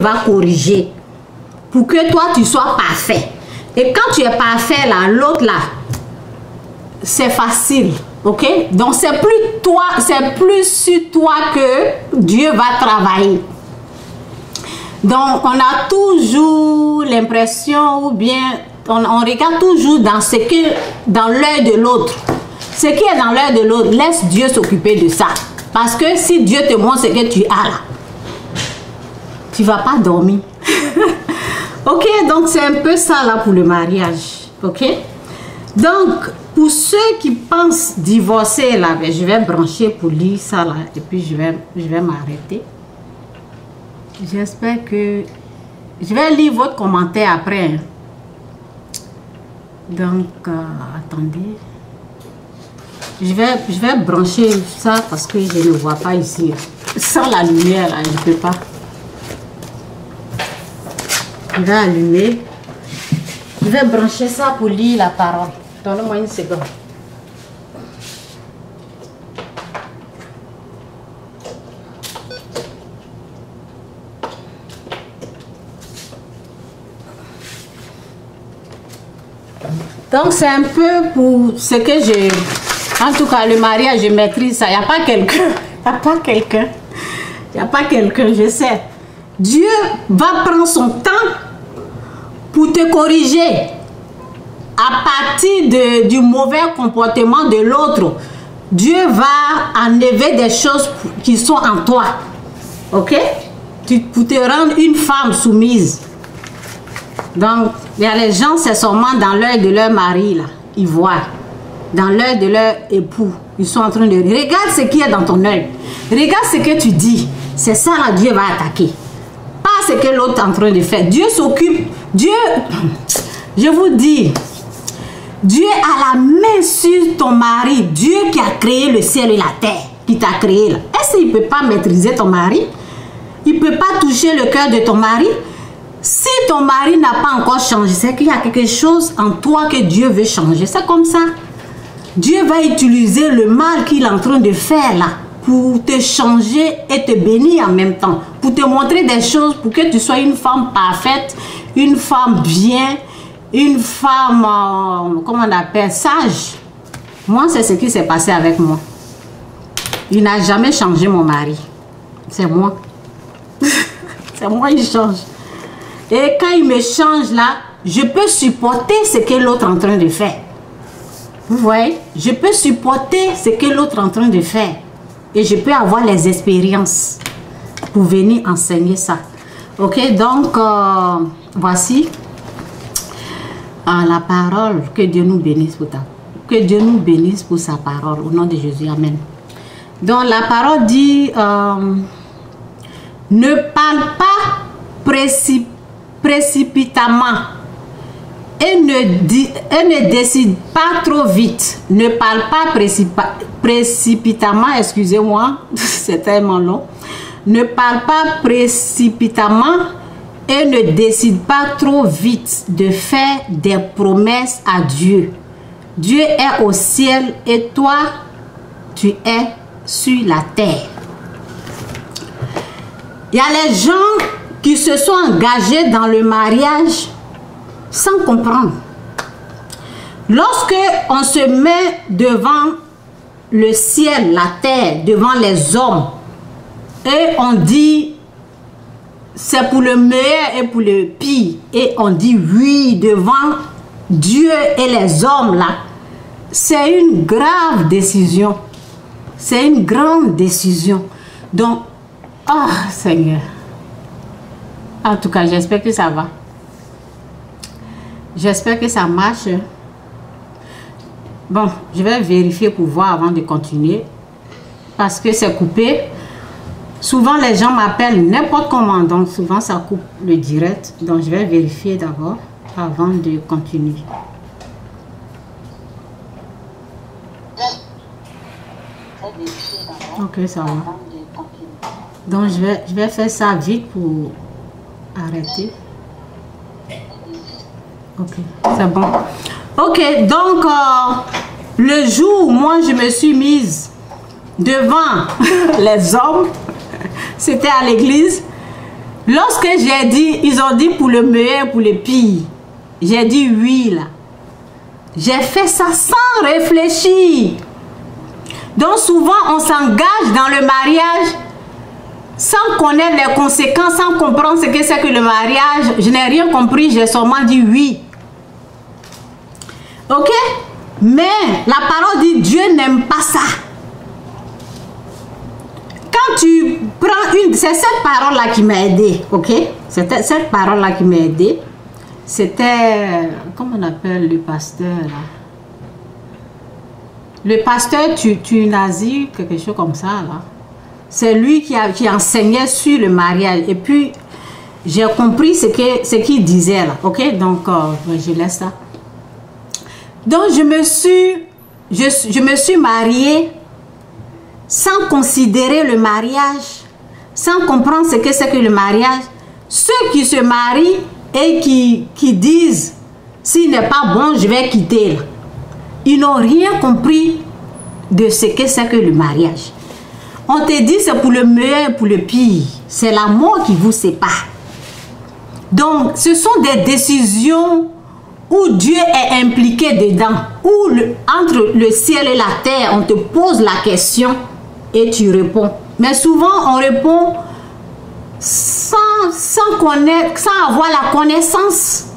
va corriger pour que toi tu sois parfait. Et quand tu es parfait là, l'autre là, c'est facile, ok? Donc c'est plus toi, c'est plus sur toi que Dieu va travailler. Donc on a toujours l'impression, ou bien on regarde toujours dans ce que dans l'œil de l'autre. Ce qui est dans l'œil de l'autre, laisse Dieu s'occuper de ça. Parce que si Dieu te montre ce que tu as là, tu ne vas pas dormir. Ok, donc c'est un peu ça là pour le mariage. Ok, donc pour ceux qui pensent divorcer là, ben, je vais brancher pour lire ça là et puis je vais m'arrêter. J'espère que je vais lire votre commentaire après. Hein. Donc attendez, je vais brancher ça parce que je ne vois pas ici. Sans la lumière là, je ne peux pas. Je vais allumer. Je vais brancher ça pour lire la parole. Donnez-moi une seconde. Donc c'est un peu pour ce que je... En tout cas, le mariage, je maîtrise ça. Il n'y a pas quelqu'un. Il n'y a pas quelqu'un. Il n'y a pas quelqu'un, je sais. Dieu va prendre son temps pour te corriger à partir du mauvais comportement de l'autre. Dieu va enlever des choses qui sont en toi. Ok? Pour te rendre une femme soumise. Donc, il y a les gens, c'est seulement dans l'œil de leur mari, là. Ils voient. Dans l'œil de leur époux. Ils sont en train de... Regarde ce qui est dans ton œil. Regarde ce que tu dis. C'est ça, là, Dieu va attaquer. Pas ce que l'autre est en train de faire. Dieu s'occupe. Dieu, je vous dis, Dieu a la main sur ton mari. Dieu qui a créé le ciel et la terre, qui t'a créé là. Est-ce qu'il ne peut pas maîtriser ton mari? Il ne peut pas toucher le cœur de ton mari? Si ton mari n'a pas encore changé, c'est qu'il y a quelque chose en toi que Dieu veut changer. C'est comme ça. Dieu va utiliser le mal qu'il est en train de faire là pour te changer et te bénir en même temps. Pour te montrer des choses, pour que tu sois une femme parfaite, une femme bien, une femme, comment on appelle, sage. Moi, c'est ce qui s'est passé avec moi. Il n'a jamais changé mon mari. C'est moi. C'est moi qui change. Et quand il me change là, je peux supporter ce que l'autre est en train de faire. Vous voyez? Je peux supporter ce que l'autre est en train de faire. Et je peux avoir les expériences pour venir enseigner ça. Ok, donc voici la parole. Que Dieu nous bénisse pour que Dieu nous bénisse pour sa parole. Au nom de Jésus, amen. Donc la parole dit ne parle pas précipitamment et ne décide pas trop vite. Ne parle pas précipitamment, excusez-moi, c'est tellement long. Ne parle pas précipitamment et ne décide pas trop vite de faire des promesses à Dieu. Dieu est au ciel et toi, tu es sur la terre. Il y a les gens qui se sont engagés dans le mariage sans comprendre. Lorsque on se met devant le ciel, la terre, devant les hommes, et on dit c'est pour le meilleur et pour le pire, et on dit oui devant Dieu et les hommes là, c'est une grave décision. C'est une grande décision. Donc, oh Seigneur, en tout cas, j'espère que ça va. J'espère que ça marche. Bon, je vais vérifier pour voir avant de continuer. Parce que c'est coupé. Souvent, les gens m'appellent n'importe comment. Donc, souvent, ça coupe le direct. Donc, je vais vérifier d'abord avant de continuer. Ok, ça va. Donc, je vais faire ça vite pour arrêter. Ok, c'est bon. Ok, donc le jour où moi je me suis mise devant les hommes, c'était à l'église. Lorsque j'ai dit, ils ont dit pour le meilleur, pour le pire. J'ai dit oui là. J'ai fait ça sans réfléchir. Donc souvent on s'engage dans le mariage sans connaître les conséquences, sans comprendre ce que c'est que le mariage. Je n'ai rien compris, j'ai seulement dit oui. Ok? Mais la parole dit Dieu n'aime pas ça. Quand tu prends une... C'est cette parole-là qui m'a aidé, ok? C'était cette parole-là qui m'a aidé. C'était... Comment on appelle le pasteur, là? Le pasteur Tunazi, quelque chose comme ça, là. C'est lui qui enseignait sur le mariage. Et puis, j'ai compris ce qu'il disait, là, ok? Donc, je laisse ça. Donc, je me suis mariée sans considérer le mariage, sans comprendre ce que c'est que le mariage. Ceux qui se marient et qui disent, s'il n'est pas bon, je vais quitter, là. Ils n'ont rien compris de ce que c'est que le mariage. On te dit c'est pour le meilleur et pour le pire. C'est la mort qui vous sépare. Donc, ce sont des décisions où Dieu est impliqué dedans. Où entre le ciel et la terre, on te pose la question et tu réponds. Mais souvent, on répond sans connaître, sans avoir la connaissance.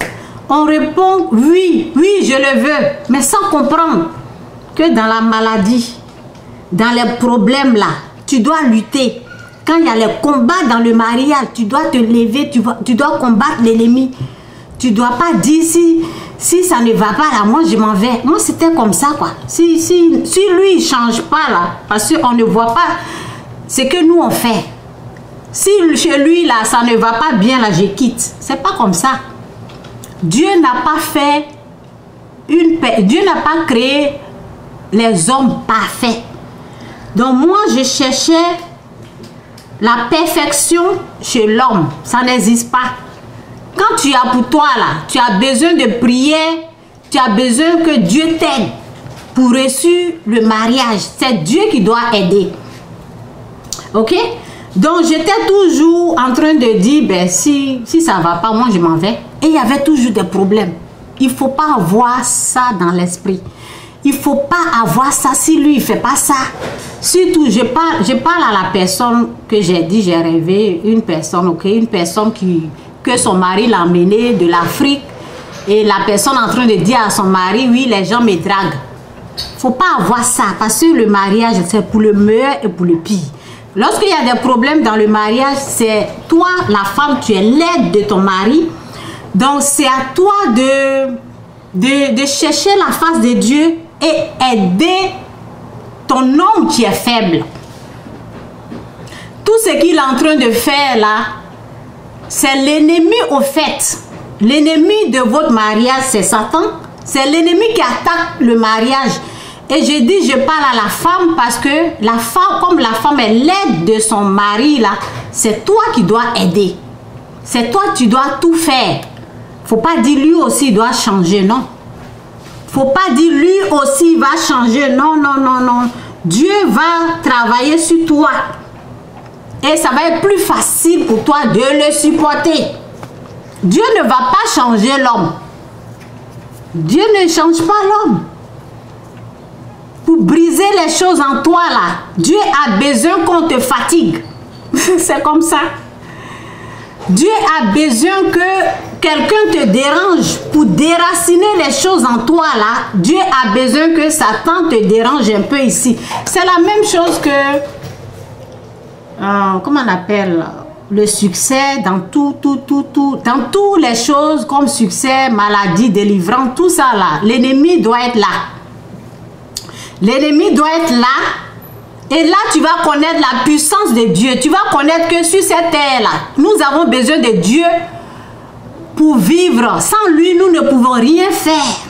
On répond oui, oui, je le veux, mais sans comprendre que dans la maladie, dans les problèmes là, tu dois lutter. Quand il y a les combats dans le mariage, tu dois te lever, tu dois combattre l'ennemi. Tu ne dois pas dire si ça ne va pas là, moi je m'en vais. Moi c'était comme ça quoi. Si lui il ne change pas là, parce qu'on ne voit pas ce que nous on fait. Si chez lui là, ça ne va pas bien là, je quitte. C'est pas comme ça. Dieu n'a pas fait Dieu n'a pas créé les hommes parfaits. Donc moi je cherchais la perfection chez l'homme. Ça n'existe pas. Quand tu as pour toi là, tu as besoin de prière, tu as besoin que Dieu t'aide pour réussir le mariage. C'est Dieu qui doit aider. Ok? Donc j'étais toujours en train de dire, ben, si ça ne va pas, moi je m'en vais. Et il y avait toujours des problèmes. Il ne faut pas avoir ça dans l'esprit. Il ne faut pas avoir ça si lui, il ne fait pas ça. Surtout, je parle à la personne que j'ai dit, j'ai rêvé, une personne, ok? Une personne que son mari l'a emmenée de l'Afrique. Et la personne en train de dire à son mari, oui, les gens me draguent. Il ne faut pas avoir ça, parce que le mariage, c'est pour le meilleur et pour le pire. Lorsqu'il y a des problèmes dans le mariage, c'est toi, la femme, tu es l'aide de ton mari. Donc, c'est à toi de chercher la face de Dieu et aider ton homme qui est faible. Tout ce qu'il est en train de faire là, c'est l'ennemi au fait. L'ennemi de votre mariage, c'est Satan. C'est l'ennemi qui attaque le mariage. Et je dis, je parle à la femme parce que la femme, comme la femme est l'aide de son mari là, c'est toi qui dois aider. C'est toi qui dois tout faire. Faut pas dire lui aussi il doit changer, non. Faut pas dire lui aussi il va changer, non, non, non, non. Dieu va travailler sur toi. Et ça va être plus facile pour toi de le supporter. Dieu ne va pas changer l'homme. Dieu ne change pas l'homme. Pour briser les choses en toi là, Dieu a besoin qu'on te fatigue. C'est comme ça. Dieu a besoin que quelqu'un te dérange pour déraciner les choses en toi là. Dieu a besoin que Satan te dérange un peu ici. C'est la même chose que comment on appelle le succès dans dans toutes les choses comme succès, maladie, délivrance, tout ça là. L'ennemi doit être là. L'ennemi doit être là. Et là, tu vas connaître la puissance de Dieu. Tu vas connaître que sur cette terre-là, nous avons besoin de Dieu pour vivre. Sans lui, nous ne pouvons rien faire.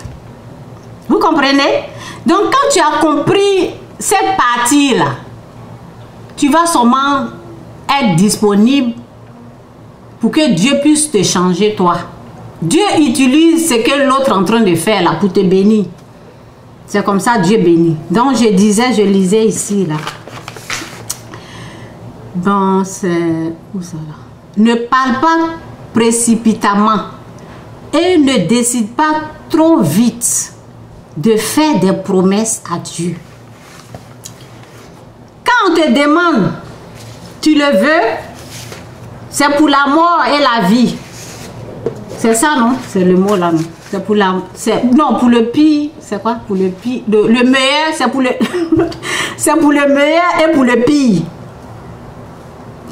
Vous comprenez? Donc, quand tu as compris cette partie-là, tu vas sûrement être disponible pour que Dieu puisse te changer, toi. Dieu utilise ce que l'autre est en train de faire là pour te bénir. C'est comme ça Dieu bénit. Donc je lisais ici là. Bon, c'est où ça là? ne parle pas précipitamment et ne décide pas trop vite de faire des promesses à Dieu. Quand on te demande, tu le veux, c'est pour la mort et la vie. C'est ça, non? C'est le mot là, non? C'est pour la... Non, pour le pire, c'est quoi? Pour le pire. Le meilleur, c'est pour le... c'est pour le meilleur et pour le pire.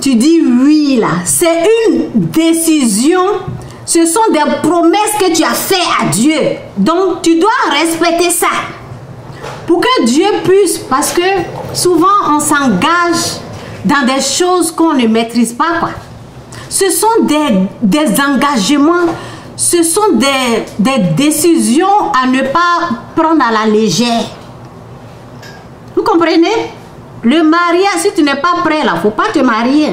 Tu dis oui là. C'est une décision. Ce sont des promesses que tu as faites à Dieu. Donc, tu dois respecter ça. Pour que Dieu puisse... Parce que souvent, on s'engage dans des choses qu'on ne maîtrise pas, quoi. Ce sont des engagements, ce sont des décisions à ne pas prendre à la légère. Vous comprenez? Le mariage, si tu n'es pas prêt là, il ne faut pas te marier. Il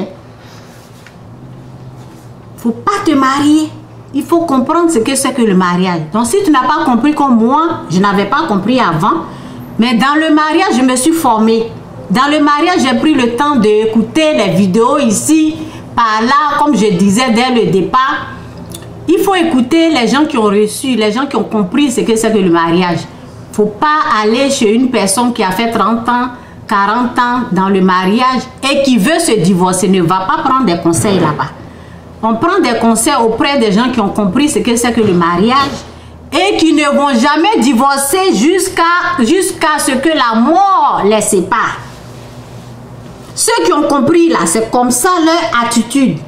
ne faut pas te marier. Il faut comprendre ce que c'est que le mariage. Donc si tu n'as pas compris comme moi, je n'avais pas compris avant, mais dans le mariage, je me suis formée. Dans le mariage, j'ai pris le temps d'écouter les vidéos ici, par là, comme je disais dès le départ. Il faut écouter les gens qui ont reçu, les gens qui ont compris ce que c'est que le mariage. Il ne faut pas aller chez une personne qui a fait 30 ans, 40 ans dans le mariage et qui veut se divorcer. Ne va pas prendre des conseils là-bas. On prend des conseils auprès des gens qui ont compris ce que c'est que le mariage et qui ne vont jamais divorcer jusqu'à ce que la mort les sépare. Ceux qui ont compris là, c'est comme ça leur attitude.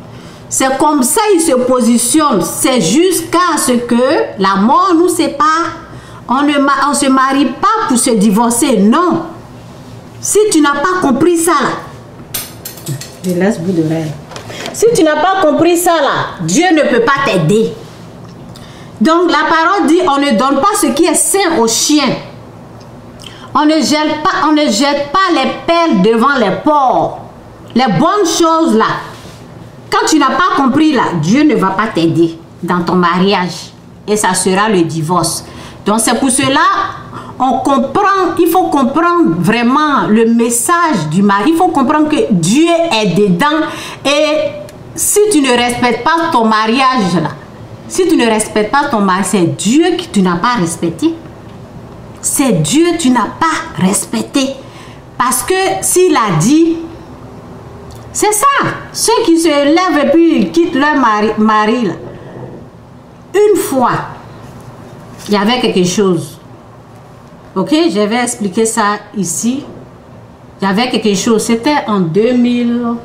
C'est comme ça ils se positionnent. C'est jusqu'à ce que la mort nous sépare. On ne se marie pas pour se divorcer, non. Si tu n'as pas compris ça là, je laisse bout de rêve. Si tu n'as pas compris ça là, Dieu ne peut pas t'aider. Donc la parole dit, on ne donne pas ce qui est sain aux chiens. On ne jette pas les perles devant les porcs. Les bonnes choses là. Quand tu n'as pas compris là, Dieu ne va pas t'aider dans ton mariage. Et ça sera le divorce. Donc c'est pour cela, on comprend, il faut comprendre vraiment le message du mari. Il faut comprendre que Dieu est dedans. Et si tu ne respectes pas ton mariage là, si tu ne respectes pas ton mari, c'est Dieu que tu n'as pas respecté. C'est Dieu que tu n'as pas respecté. Parce que s'il a dit, c'est ça. Ceux qui se lèvent et puis quittent leur mari là. Une fois, il y avait quelque chose. Ok, je vais expliquer ça ici. Il y avait quelque chose. C'était en 2000.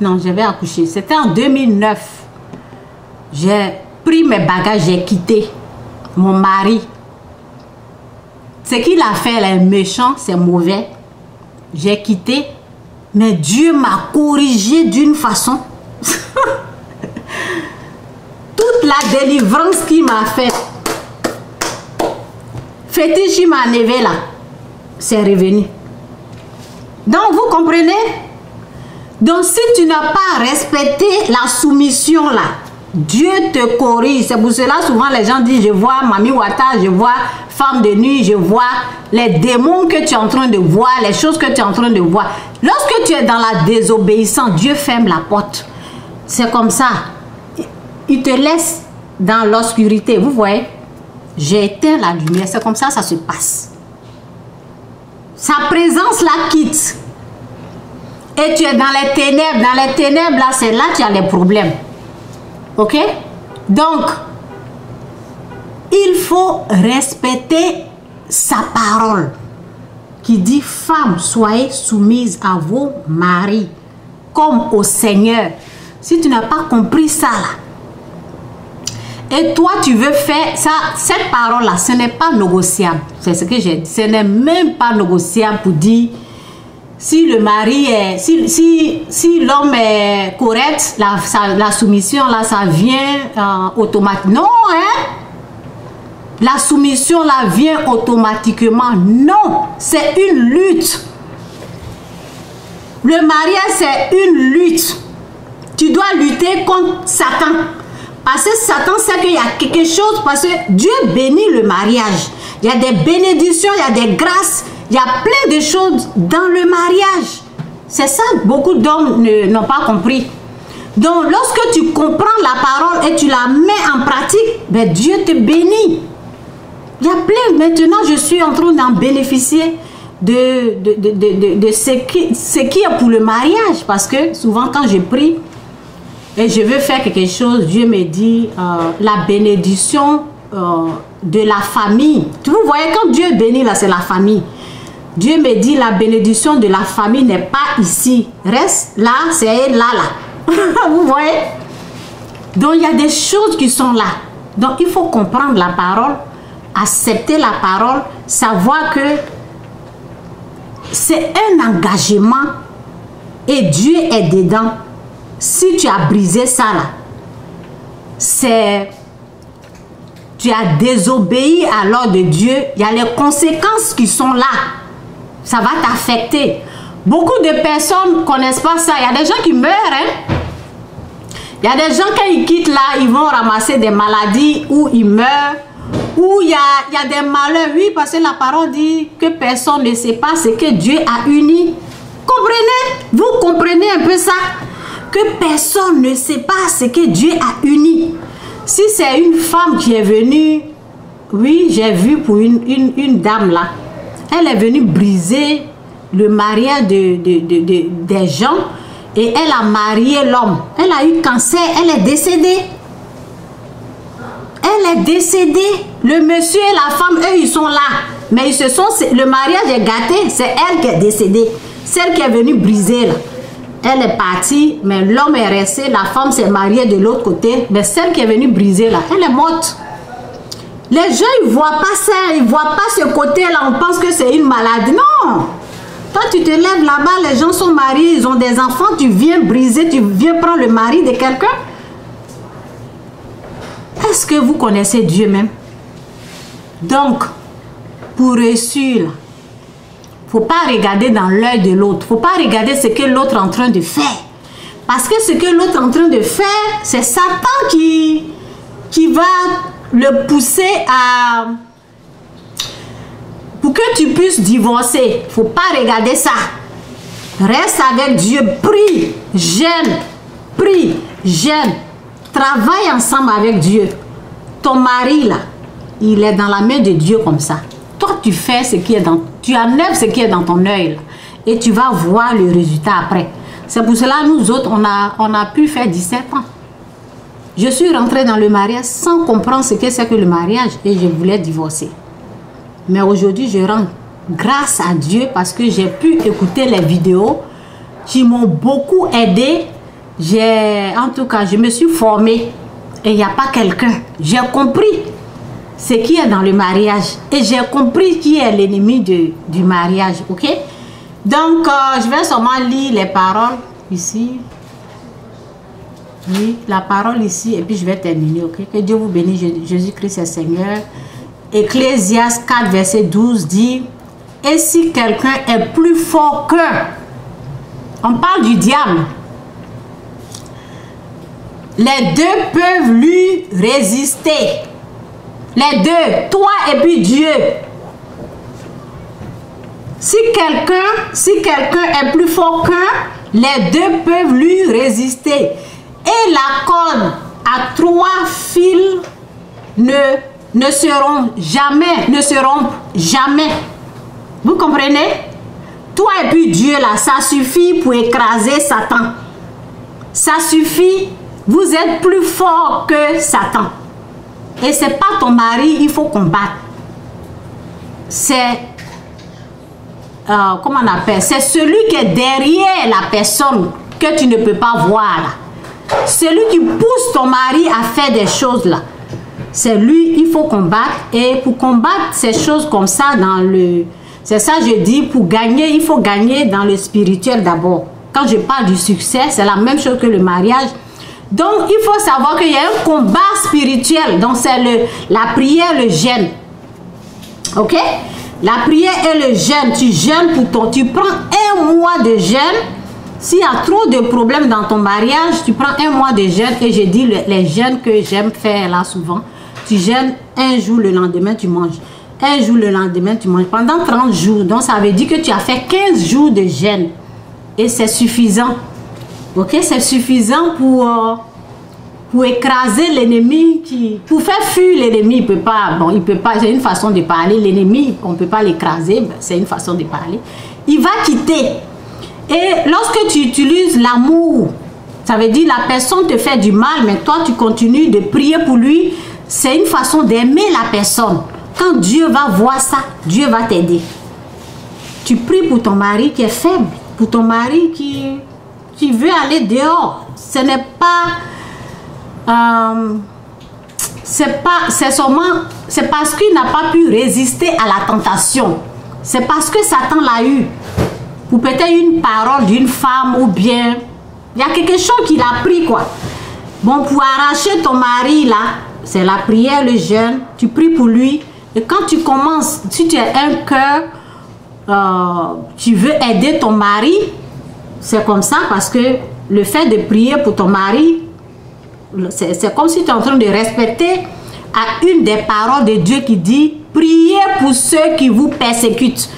Non, j'avais accouché. C'était en 2009. J'ai pris mes bagages, j'ai quitté mon mari. Ce qu'il a fait, est méchant, c'est mauvais. J'ai quitté, mais Dieu m'a corrigé d'une façon. Toute la délivrance qu'il m'a faite, fétiche, il m'a enlevé là, c'est revenu. Donc, vous comprenez? Donc, si tu n'as pas respecté la soumission là, Dieu te corrige. C'est pour cela souvent les gens disent, je vois Mami Wata, je vois femme de nuit, je vois les démons que tu es en train de voir, les choses que tu es en train de voir. Lorsque tu es dans la désobéissance, Dieu ferme la porte. C'est comme ça. Il te laisse dans l'obscurité. Vous voyez, j'ai éteint la lumière. C'est comme ça, ça se passe. Sa présence la quitte. Et tu es dans les ténèbres. Dans les ténèbres, là, c'est là que tu as les problèmes. Ok? Donc, il faut respecter sa parole qui dit, femmes, soyez soumises à vos maris comme au Seigneur. Si tu n'as pas compris ça là, et toi tu veux faire ça, cette parole là, ce n'est pas négociable. C'est ce que j'ai dit. Ce n'est même pas négociable pour dire si le mari est, si l'homme est correct, la soumission là, ça vient automatiquement. Non, hein? La soumission là vient automatiquement. Non, c'est une lutte. Le mariage, c'est une lutte. Tu dois lutter contre Satan. Parce que Satan sait qu'il y a quelque chose, parce que Dieu bénit le mariage. Il y a des bénédictions, il y a des grâces, il y a plein de choses dans le mariage. C'est ça, beaucoup d'hommes n'ont pas compris. Donc, lorsque tu comprends la parole et tu la mets en pratique, ben Dieu te bénit. Il y a plein. Maintenant, je suis en train d'en bénéficier de ce qui est pour le mariage. Parce que souvent, quand je prie et je veux faire quelque chose, Dieu me dit la bénédiction de la famille. Vous voyez, quand Dieu bénit, là, c'est la famille. Dieu me dit la bénédiction de la famille n'est pas ici. Reste là, c'est là. Vous voyez? Donc, il y a des choses qui sont là. Donc, il faut comprendre la parole, accepter la parole, savoir que c'est un engagement et Dieu est dedans. Si tu as brisé ça là, c'est... Tu as désobéi à l'ordre de Dieu, il y a les conséquences qui sont là. Ça va t'affecter. Beaucoup de personnes ne connaissent pas ça. Il y a des gens qui meurent. Hein? Il y a des gens, quand ils quittent là, ils vont ramasser des maladies ou ils meurent. Ou il y a des malheurs. Oui, parce que la parole dit que personne ne sait pas ce que Dieu a uni. Comprenez? Vous comprenez un peu ça? Que personne ne sait pas ce que Dieu a uni. Si c'est une femme qui est venue, oui, j'ai vu pour une dame là, elle est venue briser le mariage des gens et elle a marié l'homme. Elle a eu cancer, elle est décédée. Elle est décédée. Le monsieur et la femme, eux, ils sont là. Mais ils se sont, le mariage est gâté, c'est elle qui est décédée. Celle qui est venue briser là. Elle est partie, mais l'homme est resté, la femme s'est mariée de l'autre côté. Mais celle qui est venue briser là, elle est morte. Les gens, ils ne voient pas ça, ils ne voient pas ce côté-là. On pense que c'est une maladie. Non! Toi, tu te lèves là-bas, les gens sont mariés, ils ont des enfants, tu viens briser, tu viens prendre le mari de quelqu'un. Est-ce que vous connaissez Dieu même? Donc, pour réussir, il ne faut pas regarder dans l'œil de l'autre. Il ne faut pas regarder ce que l'autre est en train de faire. Parce que ce que l'autre est en train de faire, c'est Satan qui va le pousser à... Pour que tu puisses divorcer, il ne faut pas regarder ça. Reste avec Dieu, prie, jeûne, travaille ensemble avec Dieu. Ton mari là, il est dans la main de Dieu comme ça. Toi, tu fais ce qui est dans... Tu enlèves ce qui est dans ton œil là, et tu vas voir le résultat après. C'est pour cela, nous autres, on a pu faire 17 ans. Je suis rentrée dans le mariage sans comprendre ce que c'est que le mariage et je voulais divorcer. Mais aujourd'hui, je rends grâce à Dieu parce que j'ai pu écouter les vidéos qui m'ont beaucoup aidé. En tout cas, je me suis formée et il n'y a pas quelqu'un. J'ai compris ce qui est dans le mariage et j'ai compris qui est l'ennemi du mariage. Ok? Donc, je vais seulement lire les paroles ici. Oui, la parole ici et puis je vais terminer. Ok? Que Dieu vous bénisse. Jésus-Christ est Seigneur. Ecclésiaste 4, verset 12 dit: et si quelqu'un est plus fort qu'un, on parle du diable, les deux peuvent lui résister. Les deux, toi et puis Dieu. Si quelqu'un est plus fort qu'un, les deux peuvent lui résister. Et la corde à 3 fils ne se rompent jamais. Vous comprenez? Toi et puis Dieu là, ça suffit pour écraser Satan. Ça suffit. Vous êtes plus fort que Satan. Et c'est pas ton mari, il faut combattre. C'est comment on appelle? C'est celui qui est derrière la personne que tu ne peux pas voir là. Celui qui pousse ton mari à faire des choses là. C'est lui, il faut combattre. Et pour combattre ces choses comme ça c'est ça je dis, pour gagner, il faut gagner dans le spirituel d'abord. Quand je parle du succès, c'est la même chose que le mariage. Donc, il faut savoir qu'il y a un combat spirituel. Donc, c'est la prière, le jeûne. Ok? La prière et le jeûne. Tu jeûnes tu prends 1 mois de jeûne. S'il y a trop de problèmes dans ton mariage, tu prends 1 mois de jeûne. Et je dis les jeûnes que j'aime faire là souvent. Tu jeûnes 1 jour, le lendemain, tu manges. 1 jour, le lendemain, tu manges. Pendant 30 jours. Donc, ça veut dire que tu as fait 15 jours de jeûne. Et c'est suffisant. Ok, c'est suffisant pour écraser l'ennemi, pour faire fuir l'ennemi. Il peut pas, bon, il peut pas, c'est une façon de parler. L'ennemi, on ne peut pas l'écraser, c'est une façon de parler. Il va quitter. Et lorsque tu utilises l'amour, ça veut dire la personne te fait du mal, mais toi tu continues de prier pour lui. C'est une façon d'aimer la personne. Quand Dieu va voir ça, Dieu va t'aider. Tu pries pour ton mari qui est faible, pour ton mari qui veut aller dehors. Ce n'est pas... c'est parce qu'il n'a pas pu résister à la tentation. C'est parce que Satan l'a eu. Ou peut-être une parole d'une femme ou bien... Il y a quelque chose qu'il a pris, quoi. Bon, pour arracher ton mari, là, c'est la prière, le jeûne. Tu pries pour lui. Et quand tu commences, si tu as un cœur, tu veux aider ton mari, c'est comme ça parce que le fait de prier pour ton mari, c'est comme si tu es en train de respecter à une des paroles de Dieu qui dit « Priez pour ceux qui vous persécutent ».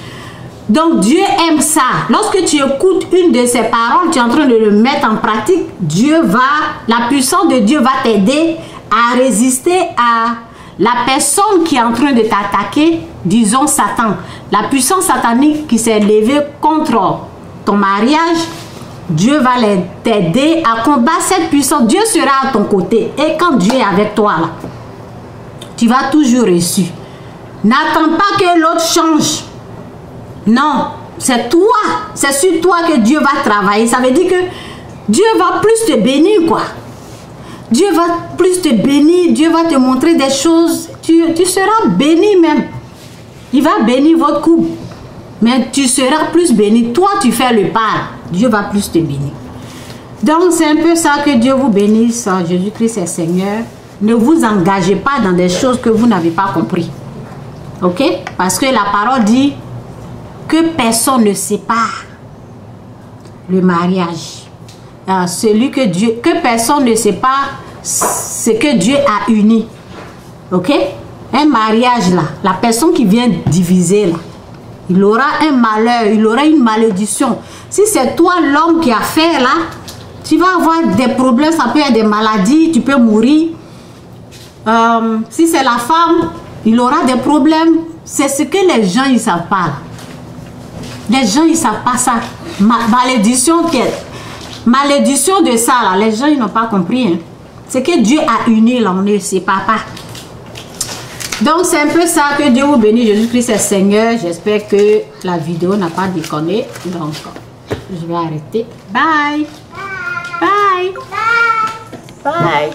Donc Dieu aime ça. Lorsque tu écoutes une de ces paroles, tu es en train de le mettre en pratique, la puissance de Dieu va t'aider à résister à la personne qui est en train de t'attaquer, disons Satan. La puissance satanique qui s'est levée contre ton mariage, Dieu va t'aider à combattre cette puissance. Dieu sera à ton côté. Et quand Dieu est avec toi, là, tu vas toujours réussir. N'attends pas que l'autre change. Non, c'est toi, c'est sur toi que Dieu va travailler. Ça veut dire que Dieu va plus te bénir, quoi. Dieu va plus te bénir, Dieu va te montrer des choses. Tu seras béni même. Il va bénir votre couple. Mais tu seras plus béni. Toi, tu fais le pas. Dieu va plus te bénir. Donc, c'est un peu ça. Que Dieu vous bénisse. Jésus-Christ est Seigneur. Ne vous engagez pas dans des choses que vous n'avez pas compris. Ok? Parce que la parole dit que personne ne sépare le mariage. Que personne ne sépare ce que Dieu a uni. Ok? Un mariage là, la personne qui vient diviser là, il aura un malheur, il aura une malédiction. Si c'est toi l'homme qui a fait là, tu vas avoir des problèmes, ça peut être des maladies, tu peux mourir. Si c'est la femme, il aura des problèmes. C'est ce que les gens ils savent pas. Les gens ils savent pas ça. Malédiction de ça là, les gens ils n'ont pas compris. Hein. C'est que Dieu a uni là, on ne sépare pas. Donc c'est un peu ça. Que Dieu vous bénisse. Jésus-Christ est Seigneur. J'espère que la vidéo n'a pas déconné. Donc je vais arrêter. Bye. Bye. Bye. Bye.